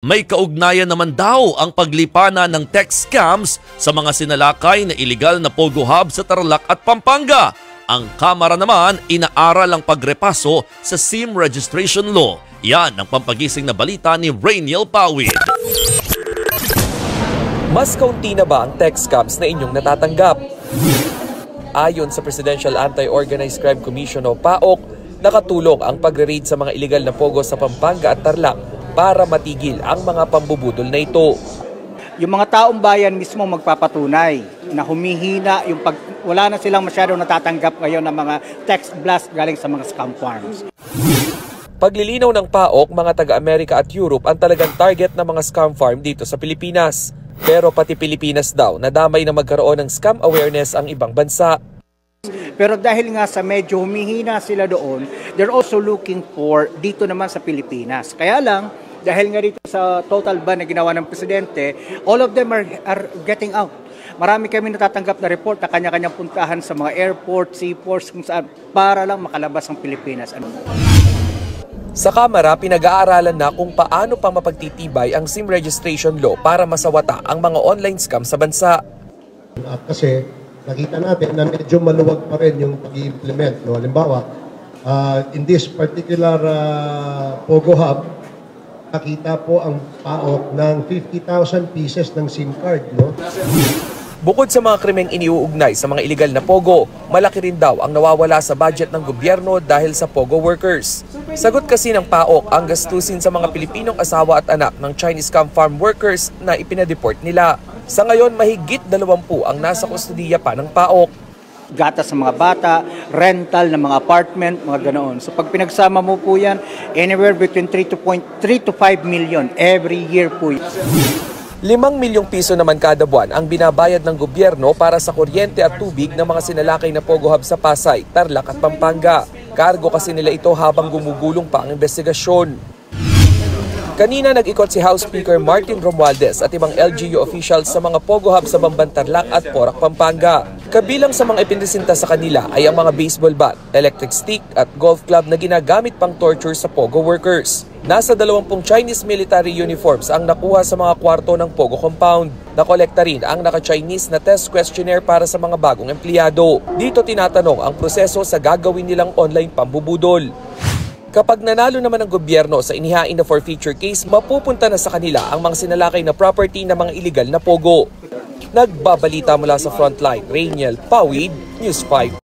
May kaugnayan naman daw ang paglipana ng text scams sa mga sinalakay na iligal na Pogo Hub sa Tarlac at Pampanga. Ang Kamara naman inaaral ang pagrepaso sa SIM registration law. Yan ang pampagising na balita ni Rainiel Pawid. Mas kaunti na ba ang text scams na inyong natatanggap? Ayon sa Presidential Anti-Organized Crime Commission o PAOK, nakatulong ang pagre-raid sa mga iligal na Pogo sa Pampanga at Tarlac para matigil ang mga pambubudol na ito. Yung mga taong bayan mismo magpapatunay na humihina, wala na silang masyadong natatanggap ngayon ng mga text blast galing sa mga scam farms. Paglilinaw ng PAOK, mga taga-Amerika at Europe ang talagang target ng mga scam farm dito sa Pilipinas. Pero pati Pilipinas daw, nadamay na magkaroon ng scam awareness ang ibang bansa. Pero dahil nga sa medyo humihina sila doon, they're also looking for dito naman sa Pilipinas. Kaya lang, dahil nga dito sa total ban na ginawa ng Presidente, all of them are getting out. Marami kami natatanggap na report na kanya-kanyang puntahan sa mga airport, seaports, kung saan, para lang makalabas ang Pilipinas. Sa Kamara, pinag-aaralan na kung paano pa mapagtitibay ang SIM registration law para masawata ang mga online scam sa bansa. Kasi nakita natin na medyo maluwag pa rin yung pag-i-implement. No? Halimbawa, in this particular Pogo Hub, nakita po ang PAOK ng 50,000 pieces ng SIM card. No? Bukod sa mga krimeng iniuugnay sa mga iligal na Pogo, malaki rin daw ang nawawala sa budget ng gobyerno dahil sa Pogo workers. Sagot kasi ng PAOK ang gastusin sa mga Pilipinong asawa at anak ng Chinese scam farm workers na ipinadeport nila. Sa ngayon, mahigit 20 ang nasa kustudiya pa ng PAOK. Gatas sa mga bata, rental ng mga apartment, mga ganoon. So pag pinagsama mo po yan, anywhere between 3 to 5 million every year po. 5 milyong piso naman kada buwan ang binabayad ng gobyerno para sa kuryente at tubig ng mga sinalakay na Pogo Hub sa Pasay, Tarlac at Pampanga. Kargo kasi nila ito habang gumugulong pa ang investigasyon. Kanina nag-ikot si House Speaker Martin Romualdez at ibang LGU officials sa mga Pogo Hub sa Bamban, Tarlac at Porac, Pampanga. Kabilang sa mga ipinresinta sa kanila ay ang mga baseball bat, electric stick at golf club na ginagamit pang torture sa Pogo workers. Nasa 20 Chinese military uniforms ang nakuha sa mga kwarto ng Pogo compound. Nakolekta rin ang naka-Chinese na test questionnaire para sa mga bagong empleyado. Dito tinatanong ang proseso sa gagawin nilang online pambubudol. Kapag nanalo naman ang gobyerno sa inihain na forfeiture case, mapupunta na sa kanila ang mga sinalakay na property ng mga iligal na Pogo. Nagbabalita mula sa Frontline, Rainiel Pawid, News 5.